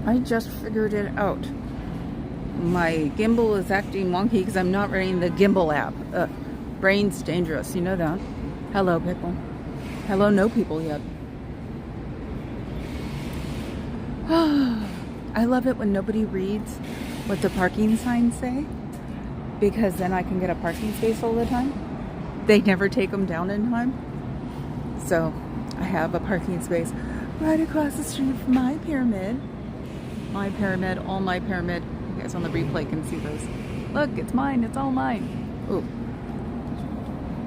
I just figured it out. My gimbal is acting wonky because I'm not running the gimbal app. Brain's dangerous, you know that. Hello, people. Hello, no people yet. I love it when nobody reads what the parking signs say, because then I can get a parking space all the time. They never take them down in time. So I have a parking space right across the street from my pyramid. My pyramid, all my pyramid. You guys on the replay can see those. Look, it's mine, it's all mine. Ooh.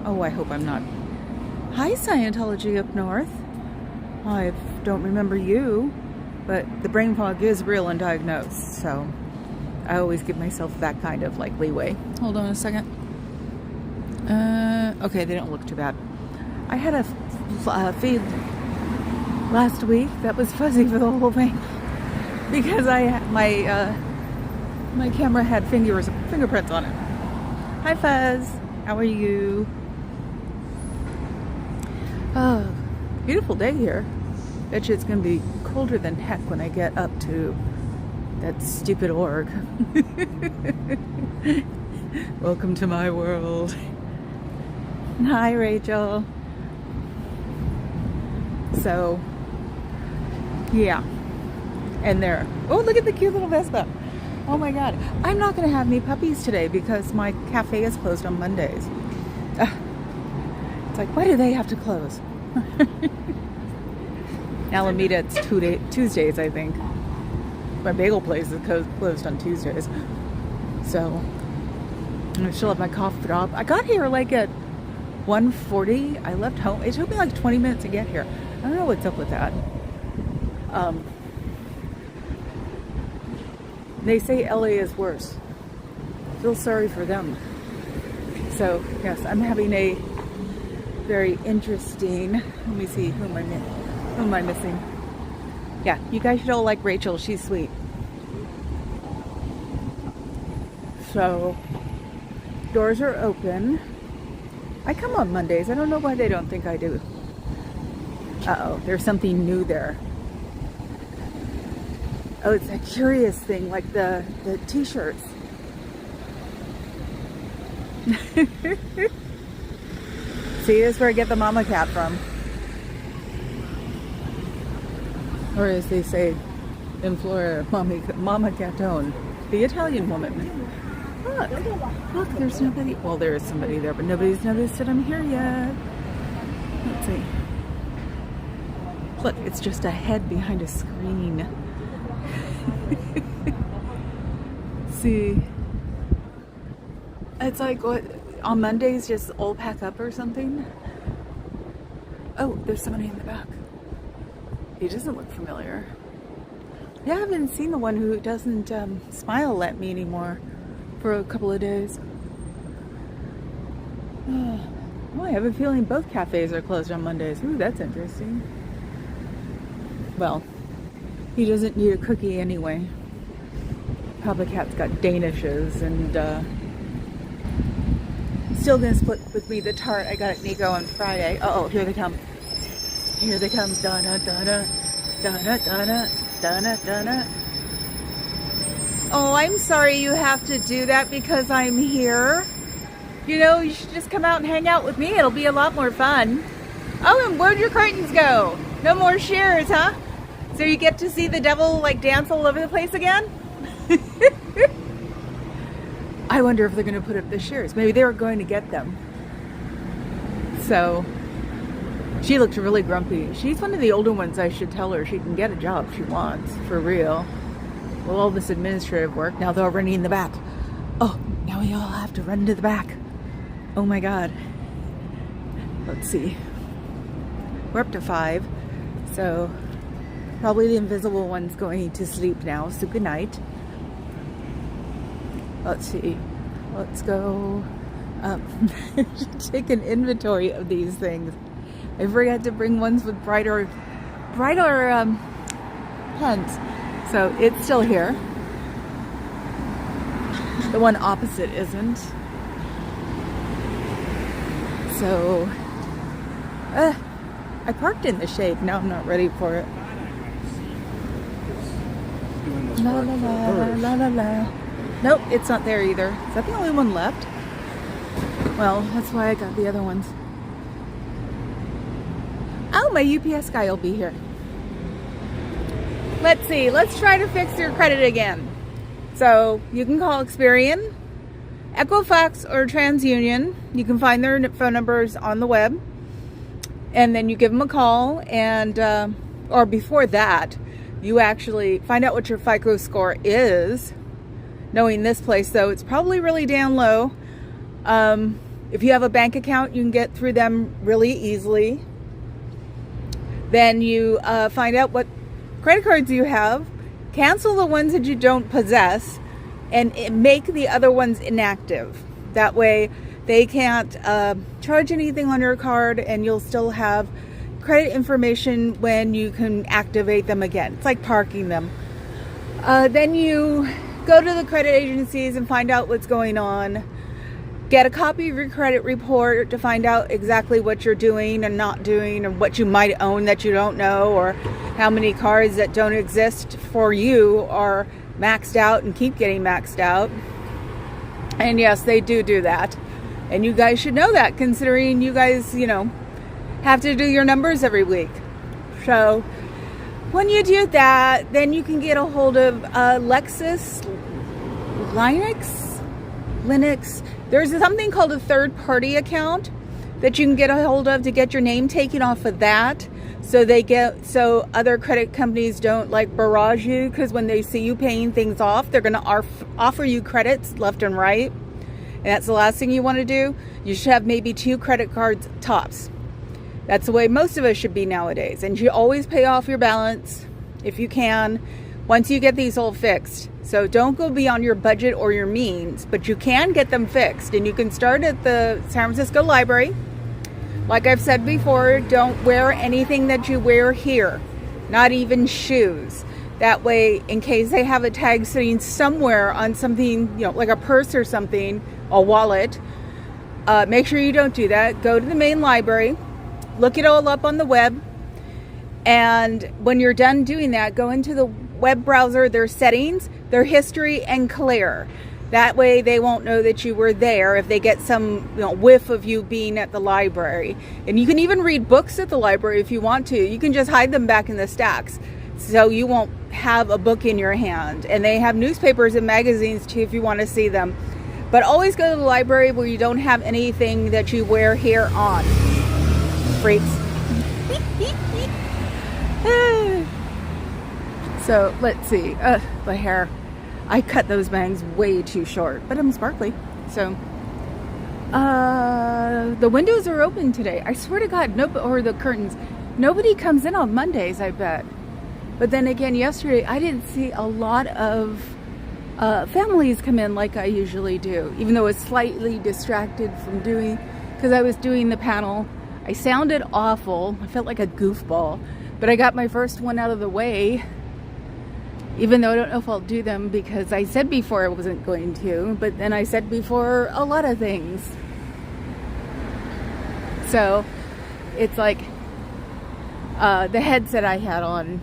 Oh, I hope I'm not. Hi, Scientology up north. I don't remember you, but the brain fog is real and diagnosed, so I always give myself that kind of like leeway. Hold on a second. Okay, they don't look too bad. I had a feed last week that was fuzzy for the whole thing because my camera had fingerprints on it. Hi, Fuzz. How are you? Oh, beautiful day here. Bet you it's gonna be colder than heck when I get up to that stupid org. Welcome to my world. Hi, Rachel. So, yeah. And there. Oh, look at the cute little Vespa. Oh my God. I'm not going to have any puppies today because my cafe is closed on Mondays. It's like, why do they have to close? Alameda, it's Tuesdays, I think. My bagel place is closed on Tuesdays. So, I still have my cough drop. I got here like at 1:40. I left home. It took me like 20 minutes to get here. I don't know what's up with that. They say LA is worse. Feel sorry for them. So, yes, I'm having a very interesting... Let me see, who am I missing? Yeah, you guys should all like Rachel. She's sweet. So, doors are open. I come on Mondays. I don't know why they don't think I do. Uh-oh, there's something new there. Oh, it's a curious thing, like the t-shirts. See, this is where I get the mama cat from. Or as they say in Florida, mama catone. The Italian woman. Look, there's nobody. Well, there is somebody there, but nobody's noticed that I'm here yet. Let's see. Look, it's just a head behind a screen. See, it's like what on Mondays, just all pack up or something. Oh, there's somebody in the back. He doesn't look familiar. Yeah, I haven't seen the one who doesn't smile at me anymore for a couple of days. Well, I have a feeling both cafes are closed on Mondays. Ooh, that's interesting. Well, he doesn't need a cookie anyway. Papa Cat's got Danishes, and still gonna split with me the tart I got at Nico on Friday. Uh-oh, here they come. Here they come. Donna, Donna, Donna, Donna, Donna, Donna. Oh, I'm sorry you have to do that because I'm here. You know, you should just come out and hang out with me. It'll be a lot more fun. Oh, and where'd your curtains go? No more shears, huh? So you get to see the devil like dance all over the place again? I wonder if they're going to put up the shears. Maybe they were going to get them. So she looked really grumpy. She's one of the older ones. I should tell her she can get a job if she wants, for real. Well, all this administrative work, now they're running in the back. Oh, now we all have to run to the back. Oh my God. Let's see. We're up to 5. So probably the invisible one's going to sleep now. So good night. Let's see. Let's go take an inventory of these things. I forgot to bring ones with brighter pens. So it's still here. The one opposite isn't. So I parked in the shade. Now I'm not ready for it. La la la la la la. Nope, it's not there either. Is that the only one left? Well, that's why I got the other ones. Oh, my UPS guy will be here. Let's see. Let's try to fix your credit again. So you can call Experian, Equifax, or TransUnion. You can find their phone numbers on the web. And then you give them a call, and or before that, you actually find out what your FICO score is. Knowing this place, though, it's probably really down low. If you have a bank account, you can get through them really easily. Then you find out what credit cards you have, cancel the ones that you don't possess, and make the other ones inactive. That way they can't charge anything on your card, and you'll still have credit information when you can activate them again. It's like parking them. Then you go to the credit agencies and find out what's going on. Get a copy of your credit report to find out exactly what you're doing and not doing, or what you might own that you don't know, or how many cards that don't exist for you are maxed out and keep getting maxed out. And yes, they do that. And you guys should know that, considering you guys, have to do your numbers every week. So when you do that, then you can get a hold of Linux. There's something called a third-party account that you can get a hold of to get your name taken off of that. So other credit companies don't barrage you, because when they see you paying things off, they're going to offer you credits left and right. And that's the last thing you want to do. You should have maybe 2 credit cards tops. That's the way most of us should be nowadays. And you always pay off your balance if you can, once you get these all fixed. So don't go beyond your budget or your means, but you can get them fixed. And you can start at the San Francisco Library. Like I've said before, don't wear anything that you wear here, not even shoes. That way, in case they have a tag sitting somewhere on something, like a purse or something, a wallet, make sure you don't do that. Go to the main library, look it all up on the web, and when you're done doing that, go into the web browser, their settings, their history, and clear. That way they won't know that you were there if they get some whiff of you being at the library. And you can even read books at the library if you want to. You can just hide them back in the stacks, so you won't have a book in your hand. And they have newspapers and magazines too if you want to see them. But always go to the library where you don't have anything that you wear here on. Freaks. So let's see. My hair. I cut those bangs way too short, but I'm sparkly. So the windows are open today. I swear to God, or the curtains. Nobody comes in on Mondays, I bet. But then again, yesterday I didn't see a lot of families come in like I usually do, even though I was slightly distracted from because I was doing the panel. I sounded awful. I felt like a goofball, but I got my first one out of the way, even though I don't know if I'll do them, because I said before I wasn't going to, but then I said before a lot of things. So it's like the headset I had on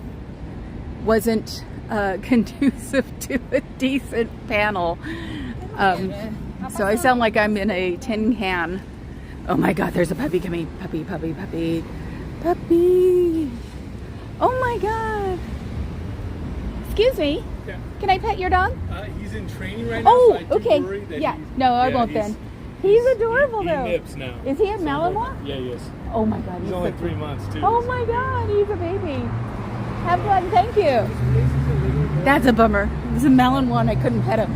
wasn't conducive to a decent panel. So I sound like I'm in a tin can. Oh my God, there's a puppy coming. Puppy. Oh my God. Excuse me. Yeah. Can I pet your dog? He's in training right now. Oh, so okay. Yeah. No, I won't then. He's adorable he though. nips now. Is he a Malinois? Yeah, he is. Oh my God. He's only 3 months too. Oh my God, he's a baby. Have fun, thank you. That's a bummer. It was a Malinois, I couldn't pet him.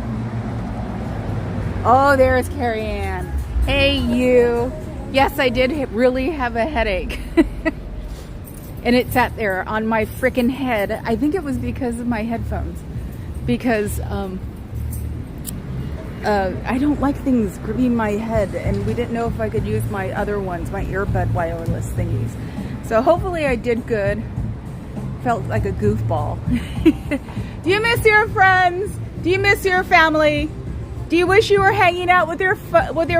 Oh, there's Carrie Ann. Hey, you. Yes, I did really have a headache. And it sat there on my freaking head. I think it was because of my headphones. Because I don't like things gripping my head. And we didn't know if I could use my other ones, my earbud wireless thingies. So hopefully I did good. Felt like a goofball. Do you miss your friends? Do you miss your family? Do you wish you were hanging out with your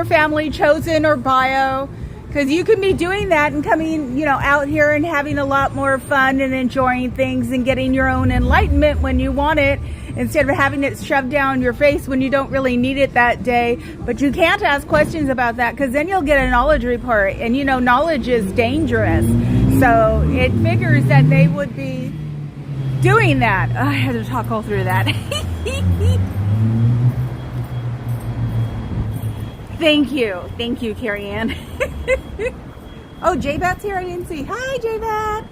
family, Chosen or Bio? Because you can be doing that and coming, you know, out here and having a lot more fun and enjoying things and getting your own enlightenment when you want it, instead of having it shoved down your face when you don't really need it that day. But you can't ask questions about that, because then you'll get a knowledge report, and you know, knowledge is dangerous. So it figures that they would be doing that. Oh, I had to talk all through that. Thank you, Carrie Ann. Oh, J-Bat's here. I didn't see. Hi, J-Bat.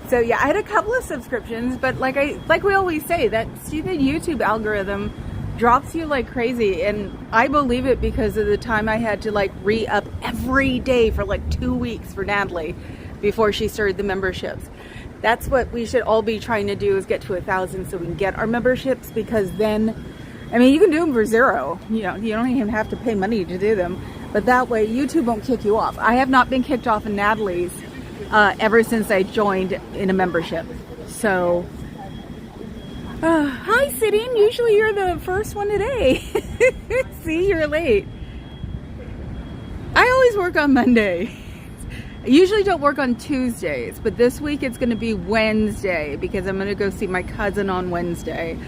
So yeah, I had a couple of subscriptions, but like we always say, that stupid YouTube algorithm drops you like crazy, and I believe it because of the time I had to like re-up every day for like 2 weeks for Natalie before she started the memberships. That's what we should all be trying to do, is get to 1,000 so we can get our memberships, because then, I mean, you can do them for $0. You know, you don't even have to pay money to do them. But that way, YouTube won't kick you off. I have not been kicked off in Natalie's ever since I joined in a membership. So, hi, Sitting. Usually you're the first one today. See, you're late. I always work on Monday. I usually don't work on Tuesdays, but this week it's going to be Wednesday, because I'm going to go see my cousin on Wednesday.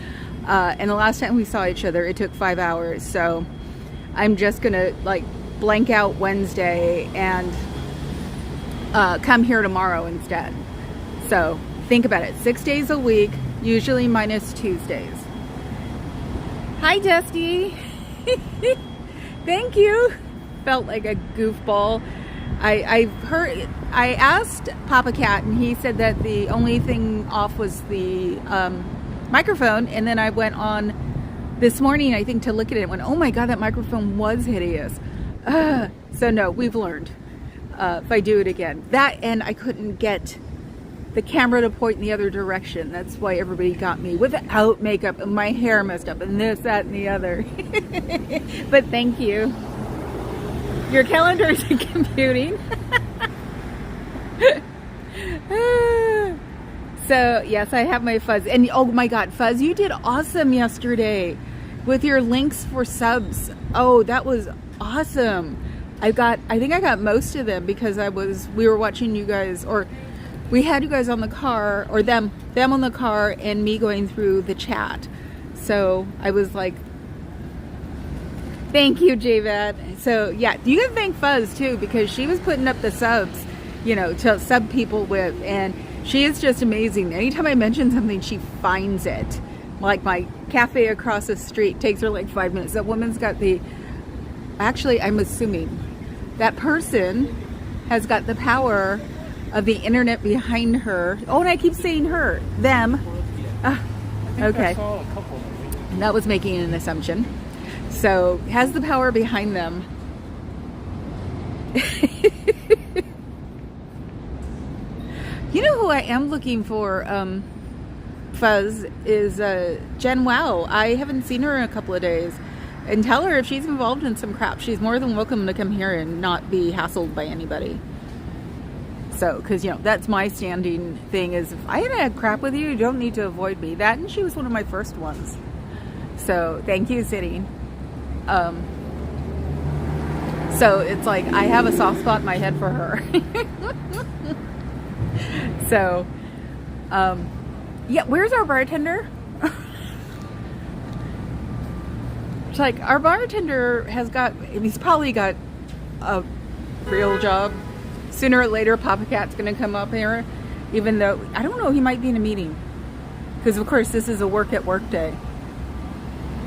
And the last time we saw each other, it took 5 hours. So I'm just going to like blank out Wednesday and come here tomorrow instead. So think about it. 6 days a week, usually minus Tuesdays. Hi, Dusty. Thank you. Felt like a goofball. I asked Papa Cat, and he said that the only thing off was the microphone, and then I went on this morning, I think, to look at it and went, oh my god, that microphone was hideous. So no, we've learned. If I do it again, that, and I couldn't get the camera to point in the other direction. That's why everybody got me without makeup, and my hair messed up, and this, that, and the other. But thank you. Your calendar is computing. So yes, I have my Fuzz, and oh my god, Fuzz, you did awesome yesterday with your links for subs. Oh, that was awesome. I think I got most of them because we were watching you guys, or we had you guys on the car, or them on the car, and me going through the chat. So I was like, thank you, JVAT. So yeah, you can thank Fuzz too, because she was putting up the subs, you know, to sub people with, and she is just amazing. Anytime I mention something, she finds it. Like my cafe across the street takes her like 5 minutes. That woman's got actually, I'm assuming that person has got the power of the internet behind her. Oh, and I keep saying her, them. Okay. I saw a couple. And that was making an assumption. So has the power behind them. You know who I am looking for, Fuzz, is Jen Wow. I haven't seen her in a couple of days. And tell her if she's involved in some crap, she's more than welcome to come here and not be hassled by anybody. So, because, you know, that's my standing thing, is if I haven't had crap with you, you don't need to avoid me. That, and she was one of my first ones. So, thank you, Sitting. So, it's like, I have a soft spot in my head for her. So, yeah, where's our bartender? It's like, our bartender he's probably got a real job. Sooner or later, Papa Cat's gonna come up here, even though, I don't know, he might be in a meeting. Because of course, this is a work at work day.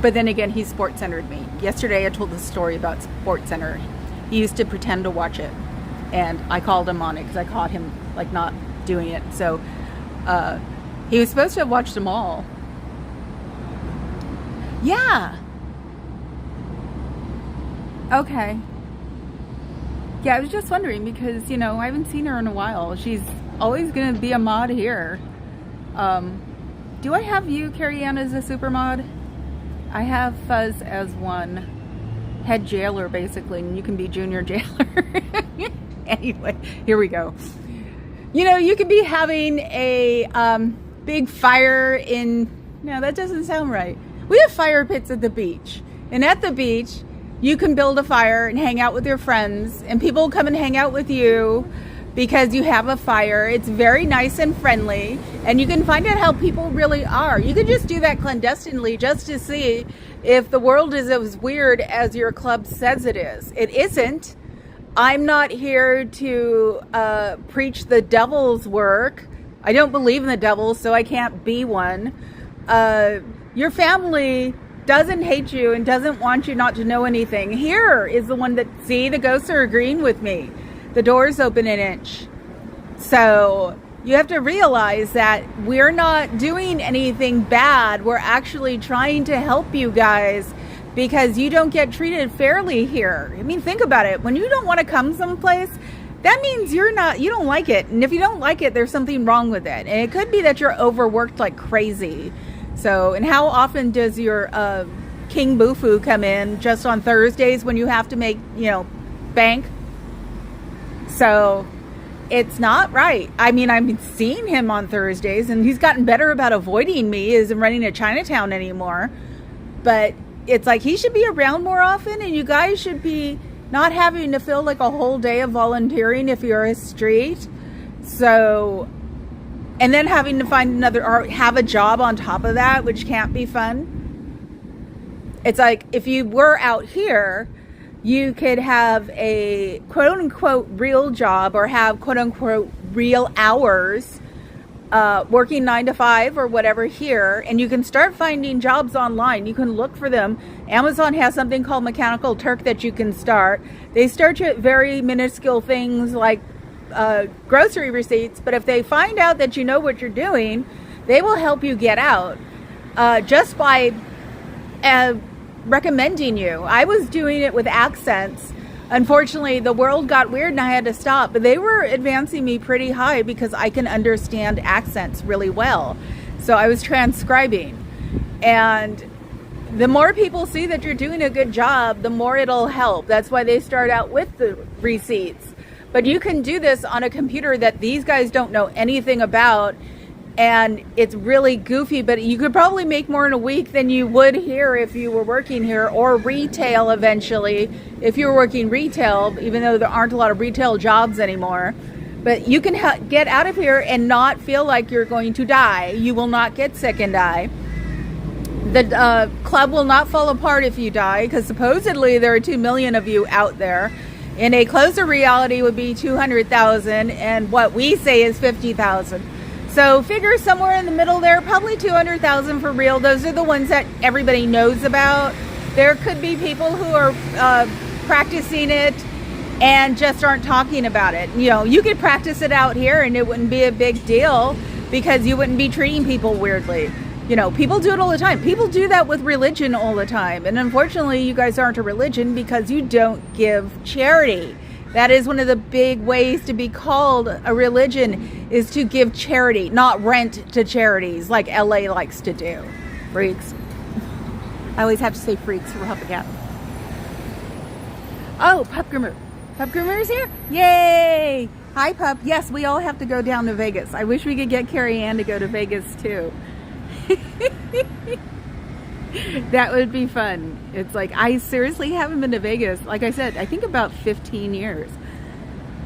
But then again, he sports centered me. Yesterday, I told the story about Sports Center. He used to pretend to watch it, and I called him on it because I caught him like not doing it. So he was supposed to have watched them all. Yeah. Okay. Yeah, I was just wondering because, you know, I haven't seen her in a while. She's always going to be a mod here. Do I have you, Carrie Ann, as a super mod? I have Fuzz as one. Head jailer, basically, and you can be junior jailer. Anyway, here we go. You know, you could be having a big fire in... No, that doesn't sound right. We have fire pits at the beach. And at the beach, you can build a fire and hang out with your friends, and people will come and hang out with you because you have a fire. It's very nice and friendly, and you can find out how people really are. You can just do that clandestinely just to see if the world is as weird as your club says it is. It isn't. I'm not here to preach the devil's work. I don't believe in the devil, so I can't be one. Your family doesn't hate you and doesn't want you not to know anything. Here is the one that, see, the ghosts are agreeing with me. The door's open an inch. So you have to realize that we're not doing anything bad. We're actually trying to help you guys because you don't get treated fairly here. I mean, think about it. When you don't want to come someplace, that means you don't like it. And if you don't like it, there's something wrong with it. And it could be that you're overworked like crazy. So, and how often does your King Bufu come in? Just on Thursdays when you have to make, bank? So it's not right. I mean, I've been seeing him on Thursdays, and he's gotten better about avoiding me. He isn't running to Chinatown anymore. But it's like he should be around more often, and you guys should be not having to fill like a whole day of volunteering if you're a street. So, and then having to find another, or have a job on top of that, which can't be fun. It's like if you were out here, you could have a quote unquote real job or have quote unquote real hours, working 9 to 5 or whatever here, and you can start finding jobs online. You can look for them. Amazon has something called Mechanical Turk that you can start. They start you at very minuscule things like grocery receipts, but if they find out that you know what you're doing, they will help you get out just by recommending you. I was doing it with accents. Unfortunately, the world got weird and I had to stop, but they were advancing me pretty high because I can understand accents really well. So I was transcribing, and the more people see that you're doing a good job, the more it'll help. That's why they start out with the receipts. But you can do this on a computer that these guys don't know anything about, and it's really goofy, but you could probably make more in a week than you would here if you were working here, or retail eventually if you were working retail, even though there aren't a lot of retail jobs anymore. But you can get out of here and not feel like you're going to die. You will not get sick and die. The club will not fall apart if you die, because supposedly there are 2 million of you out there. In a closer reality would be 200,000, and what we say is 50,000. So figure somewhere in the middle there, probably 200,000 for real. Those are the ones that everybody knows about. There could be people who are practicing it and just aren't talking about it. You could practice it out here and it wouldn't be a big deal because you wouldn't be treating people weirdly. People do it all the time. People do that with religion all the time. And unfortunately, you guys aren't a religion because you don't give charity. That is one of the big ways to be called a religion, is to give charity, not rent to charities like LA likes to do. Freaks. I always have to say freaks for Pup Again. Oh, Pup Groomer. Pup Groomer is here? Yay! Hi, Pup. Yes, we all have to go down to Vegas. I wish we could get Carrie Ann to go to Vegas too. That would be fun. It's like, I seriously haven't been to Vegas. Like I said, I think about 15 years.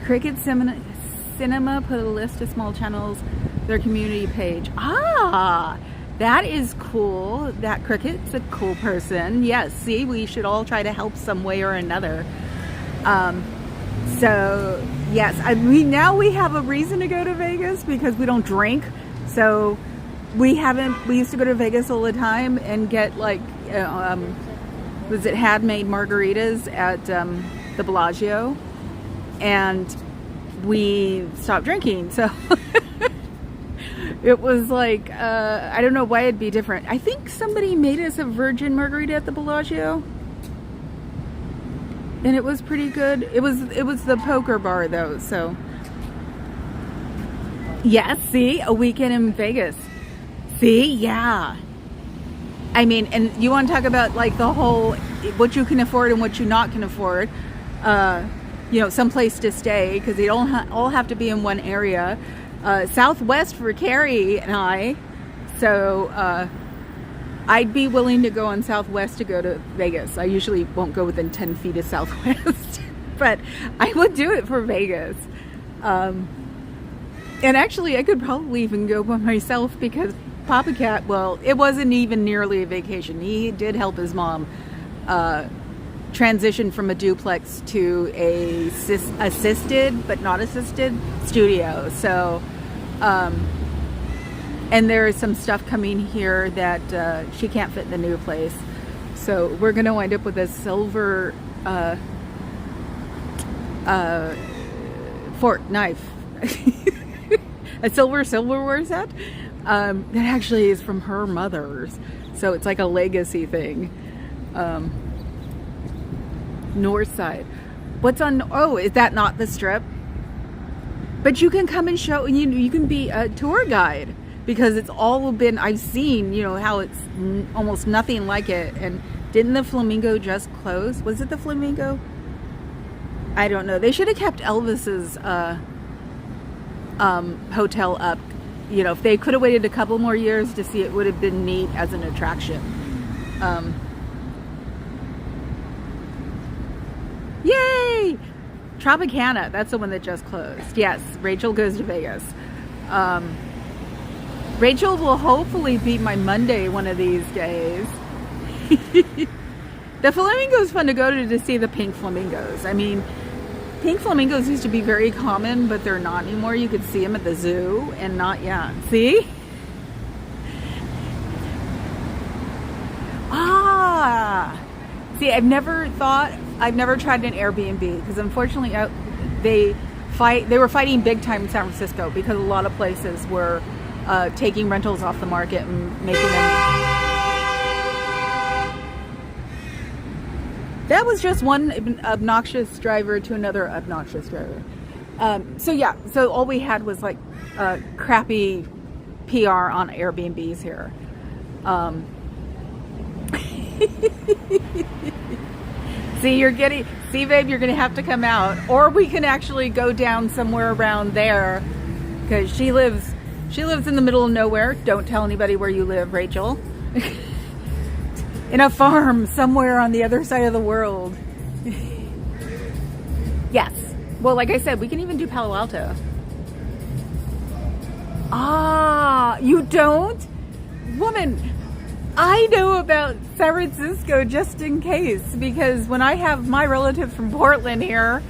Cricket Cinema put a list of small channels, their community page. Ah, that is cool. That Cricket's a cool person. Yes, see, we should all try to help some way or another. So, yes, now we have a reason to go to Vegas because we don't drink. So we used to go to Vegas all the time and get like, handmade margaritas at the Bellagio, and we stopped drinking. So it was like, I don't know why it'd be different. I think somebody made us a virgin margarita at the Bellagio, and it was pretty good. It was the poker bar though. So yes, see, a weekend in Vegas. See, yeah. I mean, and you want to talk about like the whole, what you can afford and what you not can afford, some place to stay, because they don't all have to be in one area. Southwest for Carrie and I. So I'd be willing to go on Southwest to go to Vegas. I usually won't go within 10 feet of Southwest, but I would do it for Vegas. And actually, I could probably even go by myself because Papa Cat, well, it wasn't even nearly a vacation. He did help his mom transition from a duplex to a assisted, but not assisted, studio. So, and there is some stuff coming here that she can't fit in the new place. So we're going to wind up with a silver fork knife. A silverware set that actually is from her mother's. So it's like a legacy thing. North side. What's on? Oh, is that not the Strip? But you can come and show. You can be a tour guide because it's all been. I've seen. You know how it's almost nothing like it. And didn't the Flamingo just close? Was it the Flamingo? I don't know. They should have kept Elvis's hotel up. You know, if they could have waited a couple more years to see, it would have been neat as an attraction. Yay! Tropicana, that's the one that just closed. Yes, Rachel goes to Vegas. Rachel will hopefully be my Monday one of these days. The Flamingo's fun to go to see the pink flamingos. I mean, pink flamingos used to be very common, but they're not anymore. You could see them at the zoo and not yet. See? See, I've never tried an Airbnb because unfortunately they were fighting big time in San Francisco because a lot of places were taking rentals off the market and making them. That was just one obnoxious driver to another obnoxious driver. So all we had was like crappy PR on Airbnbs here. See, babe, you're gonna have to come out, or we can actually go down somewhere around there because she lives in the middle of nowhere. Don't tell anybody where you live, Rachel. In a farm somewhere on the other side of the world. Yes. Well, like I said, we can even do Palo Alto. You don't? Woman, I know about San Francisco just in case, because when I have my relatives from Portland here,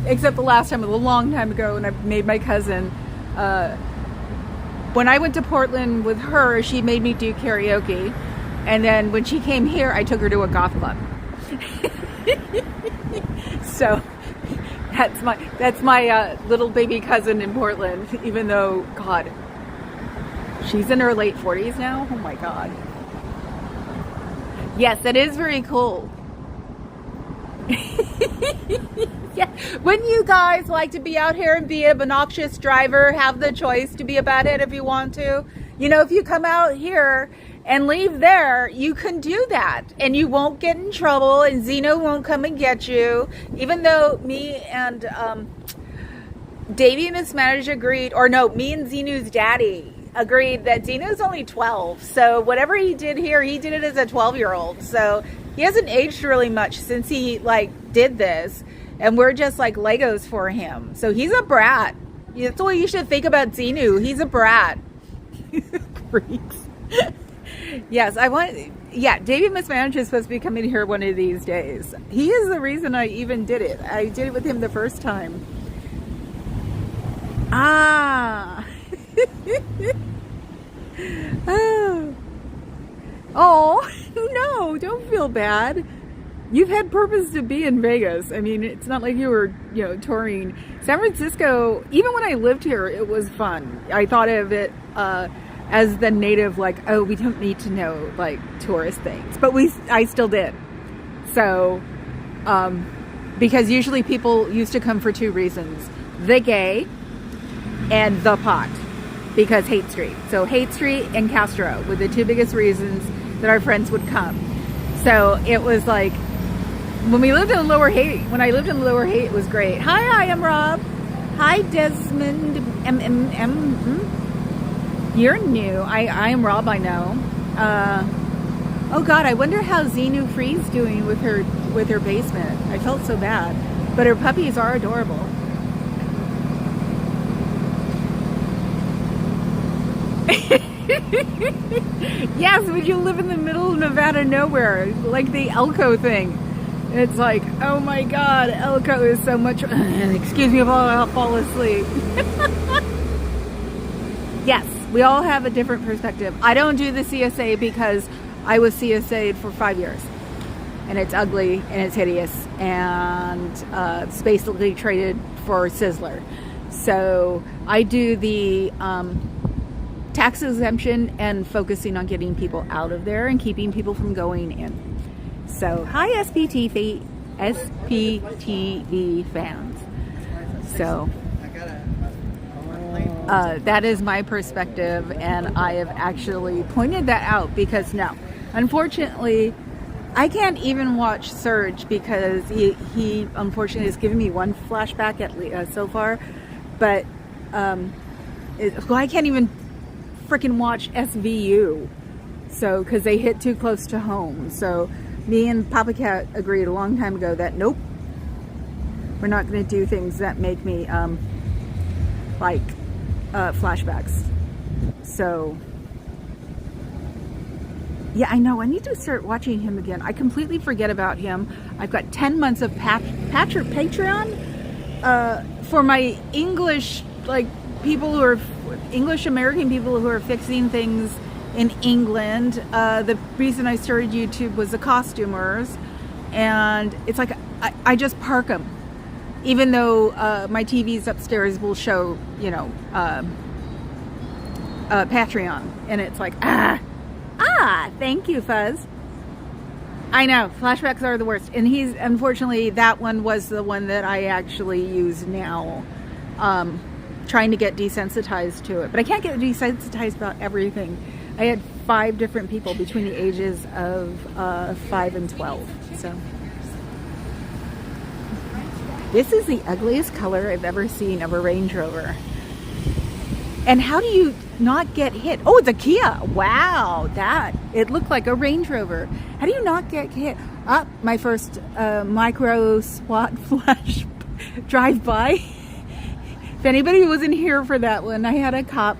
except the last time, a long time ago, when I made my cousin, when I went to Portland with her, she made me do karaoke. And then when she came here, I took her to a goth club. So that's my little baby cousin in Portland, even though, God, she's in her late 40s now. Oh my God. Yes, that is very cool. Yeah. Wouldn't you guys like to be out here and be an obnoxious driver, have the choice to be a bad if you want to? You know, if you come out here and leave there, you can do that and you won't get in trouble and Zeno won't come and get you, even though me and Davey and his manager agreed, or no, me and Zeno's daddy agreed that Zeno's only 12, so whatever he did here, he did it as a 12-year-old, so he hasn't aged really much since he did this, and we're just like Legos for him. So he's a brat. That's what you should think about Zeno. He's a brat. Freaks. Yes, Davey Mismanager is supposed to be coming here one of these days. He is the reason I even did it. I did it with him the first time. Oh, no, don't feel bad. You've had purpose to be in Vegas. I mean, it's not like you were, touring. San Francisco, even when I lived here, it was fun. I thought of it as the native, we don't need to know, tourist things. But I still did. So, because usually people used to come for two reasons. The gay and the pot. Because Haight Street. So Haight Street and Castro were the two biggest reasons that our friends would come. So it was when I lived in Lower Haight, it was great. Hi, I am Rob. Hi, Desmond. You're new. I am Rob, I know. Oh God, I wonder how Xenu Free's doing with her basement. I felt so bad, but her puppies are adorable. Yes, would you live in the middle of Nevada nowhere, like the Elko thing? It's like, oh my God, Elko is so much. Excuse me if I'll fall asleep. Yes, we all have a different perspective. I don't do the CSA because I was CSA'd for 5 years, and it's ugly and it's hideous, and it's basically traded for Sizzler. So I do the tax exemption and focusing on getting people out of there and keeping people from going in. So hi SPTV fans. So that is my perspective, and I have actually pointed that out because no, unfortunately, I can't even watch Surge because he unfortunately has given me one flashback at so far, but I can't even freaking watch SVU, so because they hit too close to home. So me and Papa Cat agreed a long time ago that nope, we're not going to do things that make me like flashbacks. So yeah, I know I need to start watching him again. I completely forget about him. I've got 10 months of Patreon for my English, like people who are English American people who are fixing things in England. The reason I started YouTube was the costumers, and it's like I just park them, even though my TVs upstairs will show, you know, Patreon, and it's like thank you, Fuzz. I know flashbacks are the worst, and he's unfortunately that one was the one that I actually use now. Trying to get desensitized to it, but I can't get desensitized about everything. I had 5 different people between the ages of 5 and 12. So this is the ugliest color I've ever seen of a Range Rover. And how do you not get hit? Oh, it's a Kia. Wow, that it looked like a Range Rover. How do you not get hit? My first micro SWAT flash drive by. If anybody wasn't here for that one, I had a cop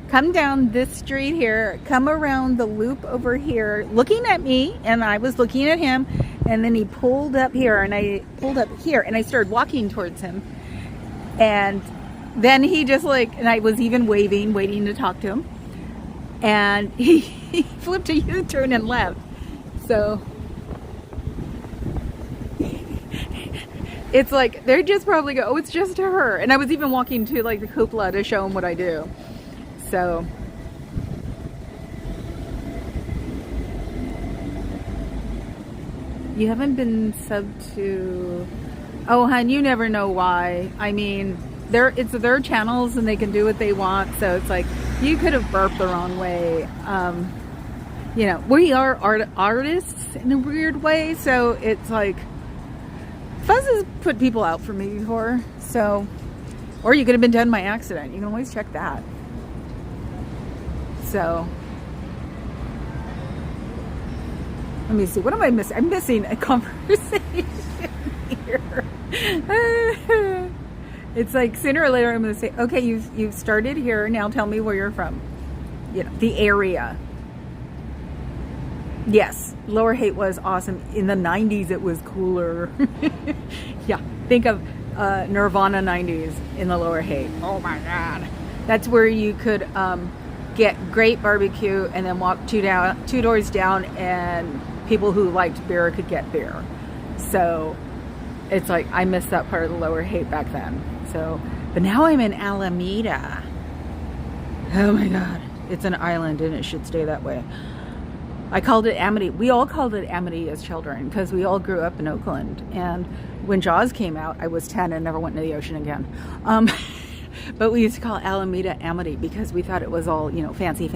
come down this street here, come around the loop over here, looking at me, and I was looking at him, and then he pulled up here, and I pulled up here, and I started walking towards him, and then he just like, and I was even waving, waiting to talk to him, and he flipped a U-turn and left. So it's like, they're just probably go, oh, it's just her. And I was even walking to like the cupola to show them what I do. So you haven't been subbed to, oh hun, you never know why. I mean, it's their channels and they can do what they want. So it's like, you could have burped the wrong way. You know, we are artists in a weird way. So it's like, Fuzz has put people out for me before, so, or you could have been dead in my accident. You can always check that. So, let me see. What am I missing? I'm missing a conversation here. It's like sooner or later I'm going to say, okay, you've started here. Now tell me where you're from. You know, the area. Yes, Lower Haight was awesome. In the 90s, it was cooler. Yeah, think of Nirvana 90s in the Lower Haight. Oh my God. That's where you could get great barbecue and then walk two doors down, and people who liked beer could get beer. So it's like, I missed that part of the Lower Haight back then. So, but now I'm in Alameda. Oh my God. It's an island and it should stay that way. I called it Amity. We all called it Amity as children because we all grew up in Oakland. And when Jaws came out, I was 10 and never went into the ocean again. But we used to call Alameda Amity because we thought it was all, you know, fancy.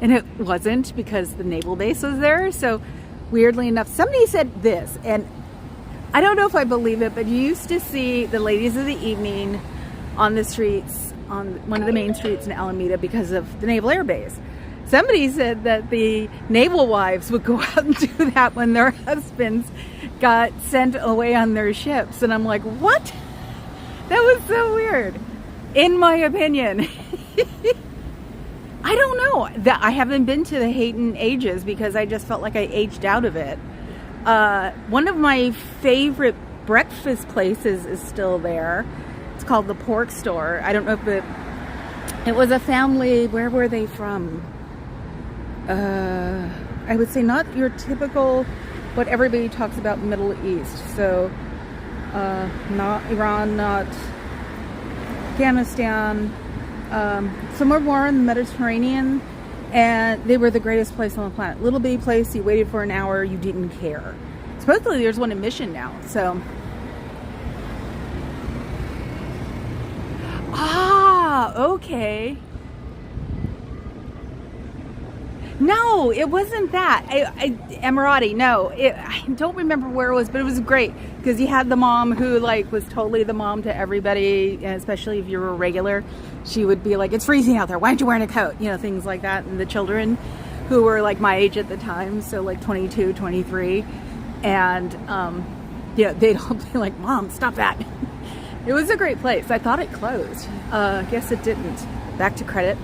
And it wasn't, because the naval base was there. So weirdly enough, somebody said this, and I don't know if I believe it, but you used to see the ladies of the evening on the streets, on one of the main streets in Alameda because of the Naval Air Base. Somebody said that the naval wives would go out and do that when their husbands got sent away on their ships. And I'm like, what? That was so weird, in my opinion. I don't know. I haven't been to the Hayton ages because I just felt like I aged out of it. One of my favorite breakfast places is still there. It's called the Pork Store. I don't know if it was a family. Where were they from? I would say not your typical, what everybody talks about, Middle East. So not Iran, not Afghanistan, somewhere more in the Mediterranean. And they were the greatest place on the planet. Little bitty place, you waited for an hour, you didn't care. Supposedly there's one in Mission now, so. Okay. No, it wasn't that. Emirati, no. I don't remember where it was, but it was great because you had the mom who like was totally the mom to everybody, and especially if you were a regular. She would be like, it's freezing out there, why aren't you wearing a coat? You know, things like that. And the children who were like my age at the time, so like 22, 23, and yeah, they'd all be like, Mom, stop that. It was a great place. I thought it closed. Guess it didn't. Back to credit.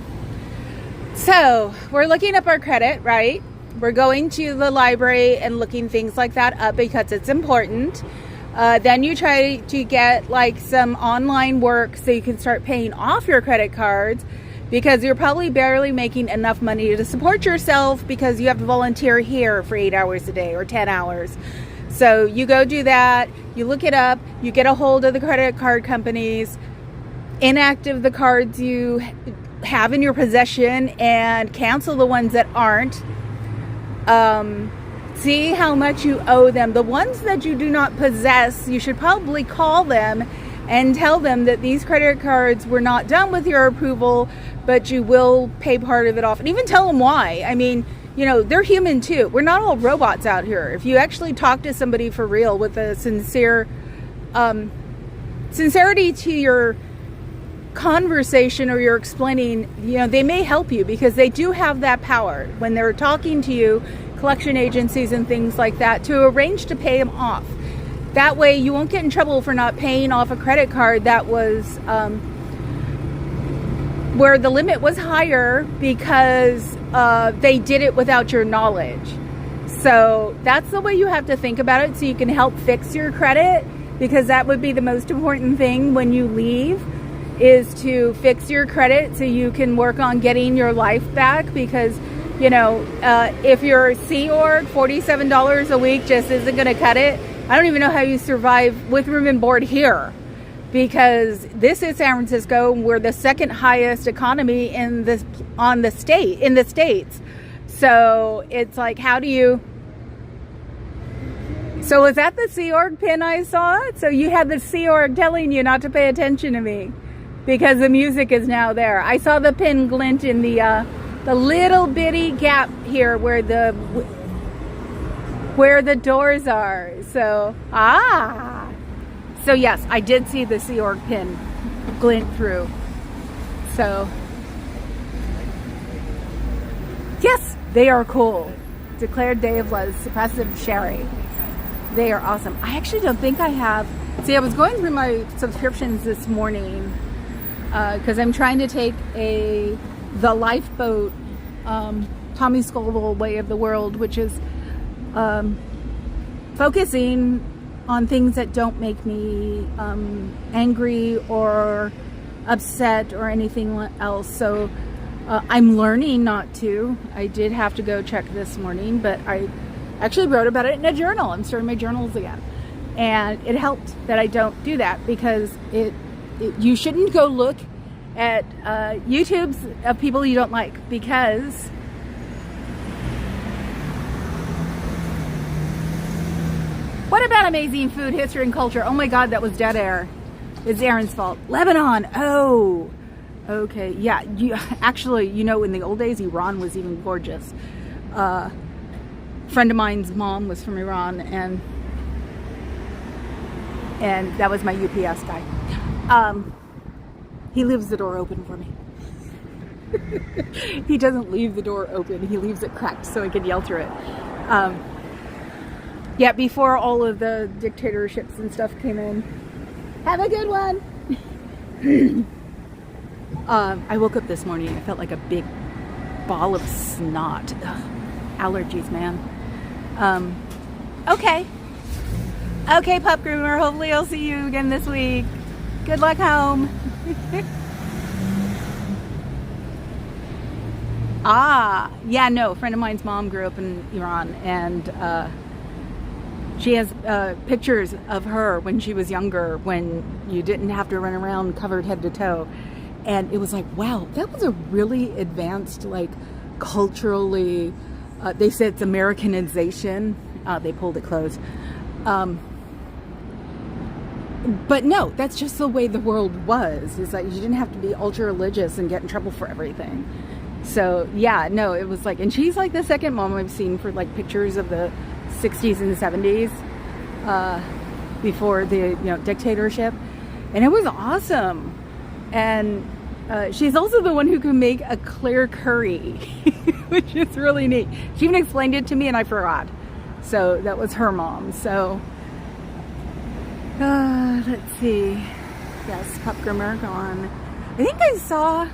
So we're looking up our credit, right? We're going to the library and looking things like that up because it's important. Then you try to get like some online work so you can start paying off your credit cards because you're probably barely making enough money to support yourself because you have to volunteer here for 8 hours a day or 10 hours. So you go do that, you look it up, you get a hold of the credit card companies, inactive the cards you have in your possession and cancel the ones that aren't. See how much you owe them. The ones that you do not possess, you should probably call them and tell them that these credit cards were not done with your approval, but you will pay part of it off. And even tell them why. I mean, you know, they're human too. We're not all robots out here. If you actually talk to somebody for real with a sincere sincerity to your conversation or you're explaining, you know, they may help you because they do have that power when they're talking to you, collection agencies and things like that, to arrange to pay them off. That way you won't get in trouble for not paying off a credit card that was where the limit was higher because they did it without your knowledge. So that's the way you have to think about it, so you can help fix your credit, because that would be the most important thing when you leave, is to fix your credit so you can work on getting your life back. Because, you know, if you're Sea Org, $47 a week just isn't going to cut it. I don't even know how you survive with room and board here, because this is San Francisco. We're the second highest economy in the states. So it's like, how do you? So was that the Sea Org pin I saw? So you had the Sea Org telling you not to pay attention to me because the music is now there. I saw the pin glint in the little bitty gap here where the doors are. So so yes, I did see the Sea Org pin glint through. So yes, they are cool. Declared Day of Love, suppressive sherry. They are awesome. I actually don't think I have. See, I was going through my subscriptions this morning because I'm trying to take the lifeboat Tommy Scoville way of the world, which is focusing on things that don't make me angry or upset or anything else. So I'm learning not to. I did have to go check this morning, but I actually wrote about it in a journal. I'm starting my journals again. And it helped that I don't do that, because you shouldn't go look at YouTubes of people you don't like, because what about amazing food, history, and culture? Oh my God, that was dead air. It's Aaron's fault. Lebanon. Oh, okay. Yeah, actually, you know, in the old days, Iran was even gorgeous. Friend of mine's mom was from Iran, and that was my UPS guy. He leaves the door open for me. He doesn't leave the door open. He leaves it cracked so I could yell through it. Yeah, before all of the dictatorships and stuff came in. Have a good one. I woke up this morning. I felt like a big ball of snot. Ugh, allergies, man. Okay. Okay, pup groomer. Hopefully I'll see you again this week. Good luck home. Yeah, no. A friend of mine's mom grew up in Iran, and she has pictures of her when she was younger, when you didn't have to run around covered head to toe. And it was like, wow, that was a really advanced, like, culturally, they said it's Americanization. They pulled it close. But no, that's just the way the world was. It's like you didn't have to be ultra religious and get in trouble for everything. So yeah, no, it was like, and she's like the second mom I've seen for like pictures of the 60s and 70s, before the dictatorship, and it was awesome. And she's also the one who can make a clear curry, which is really neat. She even explained it to me and I forgot. So that was her mom. So let's see. Yes, pup groomer gone. I think I saw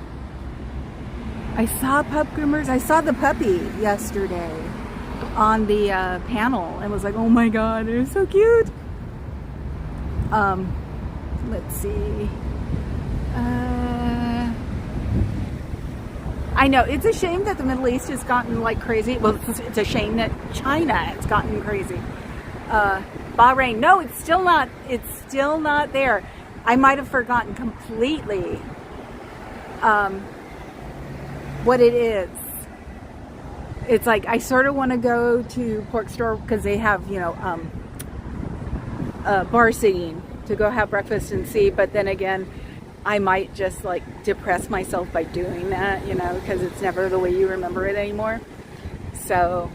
pup groomers. I saw the puppy yesterday on the panel and was like, oh my god, it was so cute. Let's see. I know it's a shame that the Middle East has gotten like crazy. Well, it's a shame that China has gotten crazy. Bahrain, no, it's still not there. I might have forgotten completely what it is. It's like I sort of want to go to Pork Store because they have bar sitting to go have breakfast and see, but then again, I might just like depress myself by doing that, because it's never the way you remember it anymore. So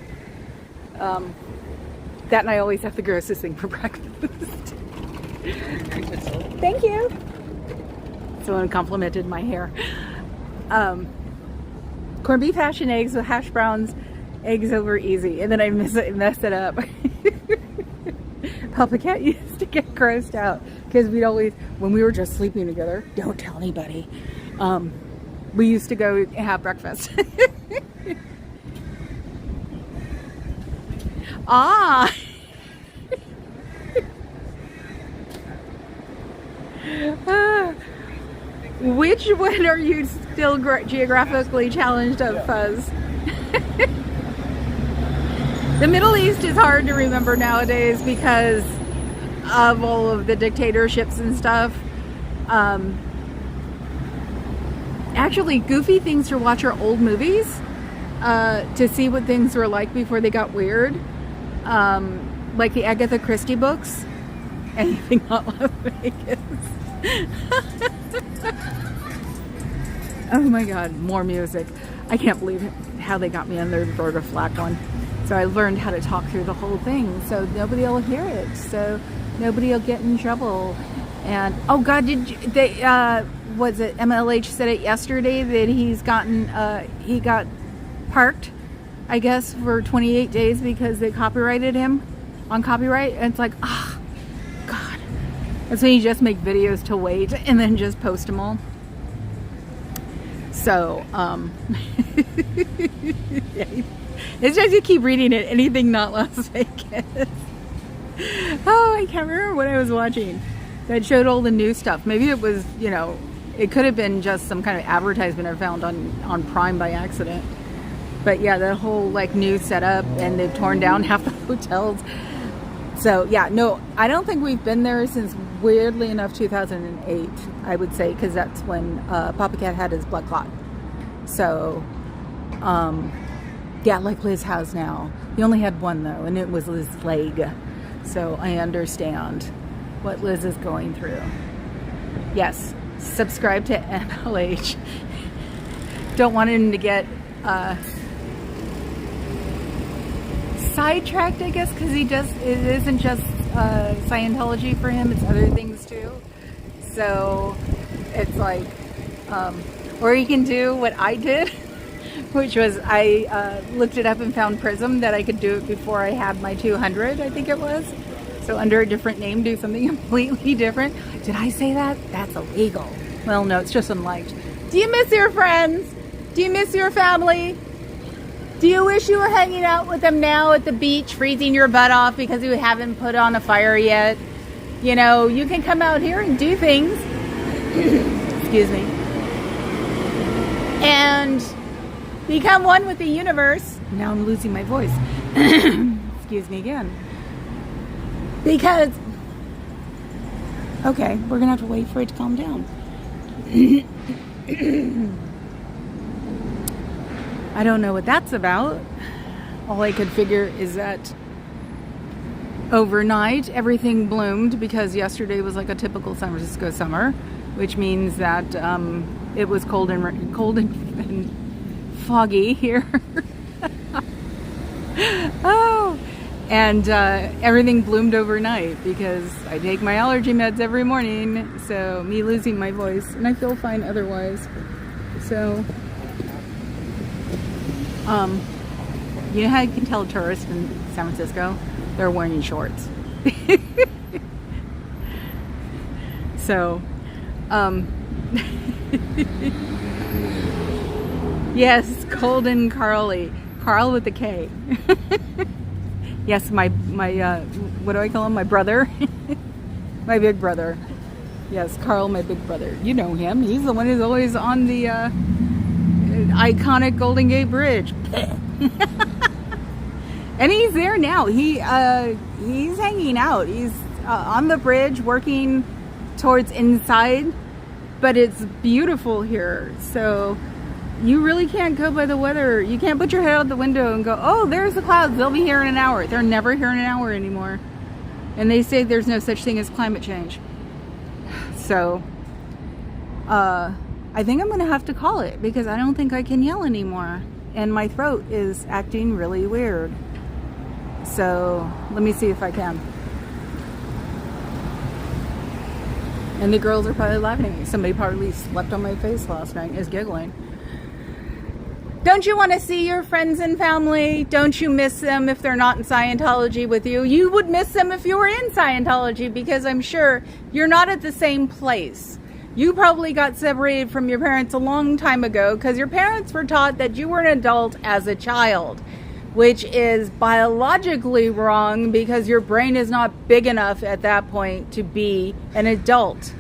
that, and I always have the grossest thing for breakfast. Thank you. Someone complimented my hair. Corned beef, hash, and eggs with hash browns. Eggs over easy, and then I mess it up. Papa Cat used to get grossed out because we'd always, when we were just sleeping together, don't tell anybody, we used to go have breakfast. Which one are you still geographically challenged of, Fuzz? The Middle East is hard to remember nowadays because of all of the dictatorships and stuff. Actually, goofy things to watch are old movies to see what things were like before they got weird. Like the Agatha Christie books. Anything not Las Vegas. Oh my god, more music. I can't believe how they got me on their Roberta Flack one. So I learned how to talk through the whole thing so nobody will hear it, so nobody will get in trouble. And oh god, was it MLH said it yesterday that he got parked, I guess, for 28 days because they copyrighted him on copyright. And it's like, oh god, that's when you just make videos to wait and then just post them all. So yeah. It's just you keep reading it. Anything not Las Vegas. Oh, I can't remember what I was watching that showed all the new stuff. Maybe it was, it could have been just some kind of advertisement I found on Prime by accident. But yeah, the whole like new setup, and they've torn down half the hotels. So yeah, no, I don't think we've been there since, weirdly enough, 2008, I would say, because that's when Papa Cat had his blood clot. So, yeah, like Liz has now. He only had one though, and it was his leg. So I understand what Liz is going through. Yes, subscribe to MLH. Don't want him to get sidetracked, I guess, because it isn't just Scientology for him, it's other things too. So it's like, Or you can do what I did, which was I looked it up and found Prism that I could do it before I had my 200, I think it was. So under a different name, do something completely different. Did I say that? That's illegal. Well, no, it's just unliked. Do you miss your friends? Do you miss your family? Do you wish you were hanging out with them now at the beach, freezing your butt off because you haven't put on a fire yet? You know, you can come out here and do things. Excuse me. And become one with the universe. Now I'm losing my voice. Excuse me again. Because, okay, we're going to have to wait for it to calm down. I don't know what that's about. All I could figure is that overnight everything bloomed because yesterday was like a typical San Francisco summer, which means that it was cold and foggy here. Oh, and everything bloomed overnight because I take my allergy meds every morning. So me losing my voice, and I feel fine otherwise. So. You know how you can tell tourists in San Francisco? They're wearing shorts. So, yes, cold and Carly. Carl with a K. Yes, my what do I call him? My brother? My big brother. Yes, Carl, my big brother. You know him. He's the one who's always on the iconic Golden Gate Bridge. And he's there now. He's hanging out. He's on the bridge working towards inside, but it's beautiful here. So you really can't go by the weather. You can't put your head out the window and go, oh, there's the clouds. They'll be here in an hour. They're never here in an hour anymore. And they say there's no such thing as climate change. So, I think I'm going to have to call it because I don't think I can yell anymore. And my throat is acting really weird. So let me see if I can. And the girls are probably laughing at me. Somebody probably slept on my face last night and is giggling. Don't you want to see your friends and family? Don't you miss them if they're not in Scientology with you? You would miss them if you were in Scientology because I'm sure you're not at the same place. You probably got separated from your parents a long time ago because your parents were taught that you were an adult as a child, which is biologically wrong because your brain is not big enough at that point to be an adult.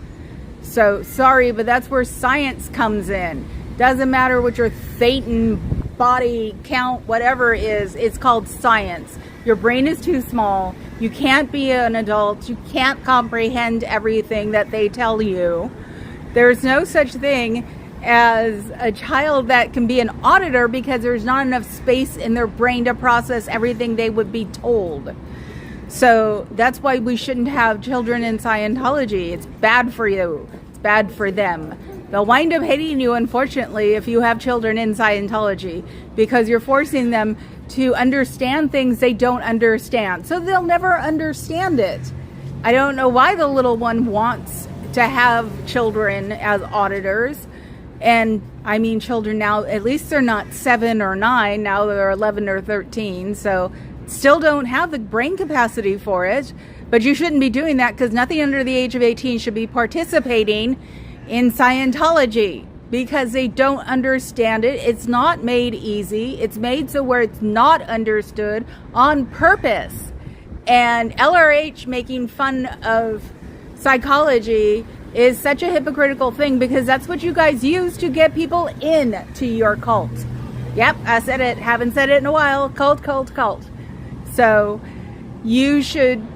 So sorry, but that's where science comes in. Doesn't matter what your Thetan body count, whatever is, it's called science. Your brain is too small. You can't be an adult. You can't comprehend everything that they tell you. There's no such thing as a child that can be an auditor because there's not enough space in their brain to process everything they would be told. So that's why we shouldn't have children in Scientology. It's bad for you. It's bad for them. They'll wind up hating you, unfortunately, if you have children in Scientology because you're forcing them to understand things they don't understand. So they'll never understand it. I don't know why the little one wants to have children as auditors. And I mean children now, at least they're not 7 or 9, now they're 11 or 13, so still don't have the brain capacity for it. But you shouldn't be doing that because nothing under the age of 18 should be participating in Scientology because they don't understand it. It's not made easy. It's made so where it's not understood on purpose. And LRH making fun of psychology is such a hypocritical thing because that's what you guys use to get people in to your cult. Yep, I said it. Haven't said it in a while. Cult, cult, cult. So you should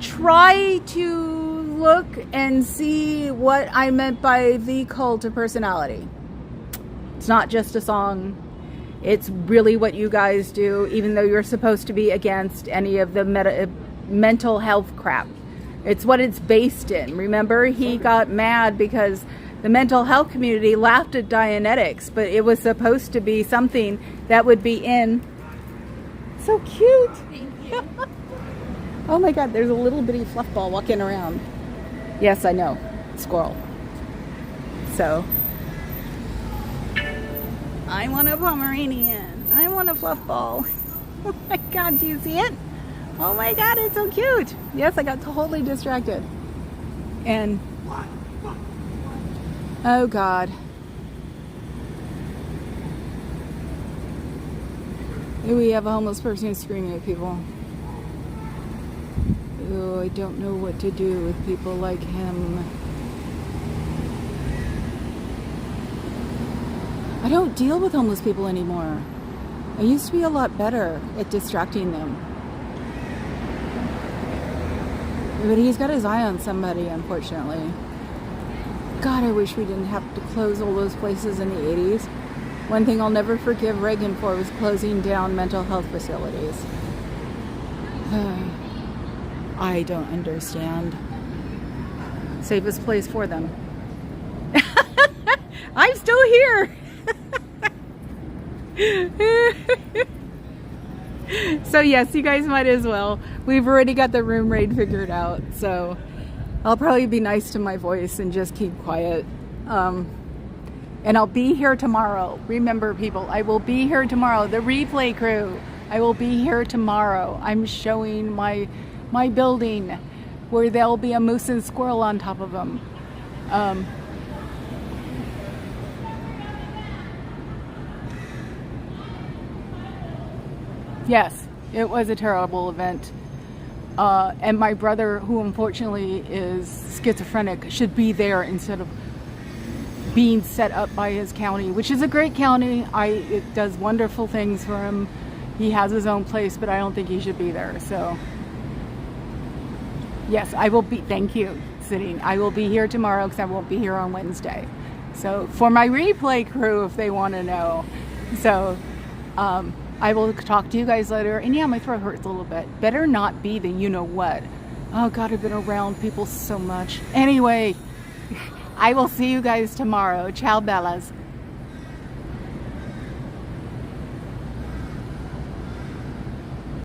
try to look and see what I meant by the cult of personality. It's not just a song. It's really what you guys do, even though you're supposed to be against any of the mental health crap. It's what it's based in. Remember, he got mad because the mental health community laughed at Dianetics, but it was supposed to be something that would be in. So cute. Oh my God, there's a little bitty fluff ball walking around. Yes, I know. Squirrel. So, I want a Pomeranian. I want a fluff ball. Oh my god, do you see it? Oh my god, it's so cute. Yes, I got totally distracted. And oh god. We have a homeless person who's screaming at people. Oh, I don't know what to do with people like him. I don't deal with homeless people anymore. I used to be a lot better at distracting them. But he's got his eye on somebody, unfortunately. God, I wish we didn't have to close all those places in the 80s. One thing I'll never forgive Reagan for was closing down mental health facilities. I don't understand. Safest place for them. I'm still here. So yes, you guys might as well. We've already got the room raid figured out, so I'll probably be nice to my voice and just keep quiet. And I'll be here tomorrow. Remember, people, I will be here tomorrow. The replay crew, I will be here tomorrow. I'm showing my building where there'll be a moose and squirrel on top of them. Yes, it was a terrible event. And my brother, who unfortunately is schizophrenic, should be there instead of being set up by his county, which is a great county. It does wonderful things for him. He has his own place, but I don't think he should be there. So yes, I will be, thank you, sitting. I will be here tomorrow because I won't be here on Wednesday. So for my replay crew, if they want to know. So I will talk to you guys later. And yeah, my throat hurts a little bit. Better not be the you-know-what. Oh God, I've been around people so much. Anyway, I will see you guys tomorrow. Ciao, Bellas.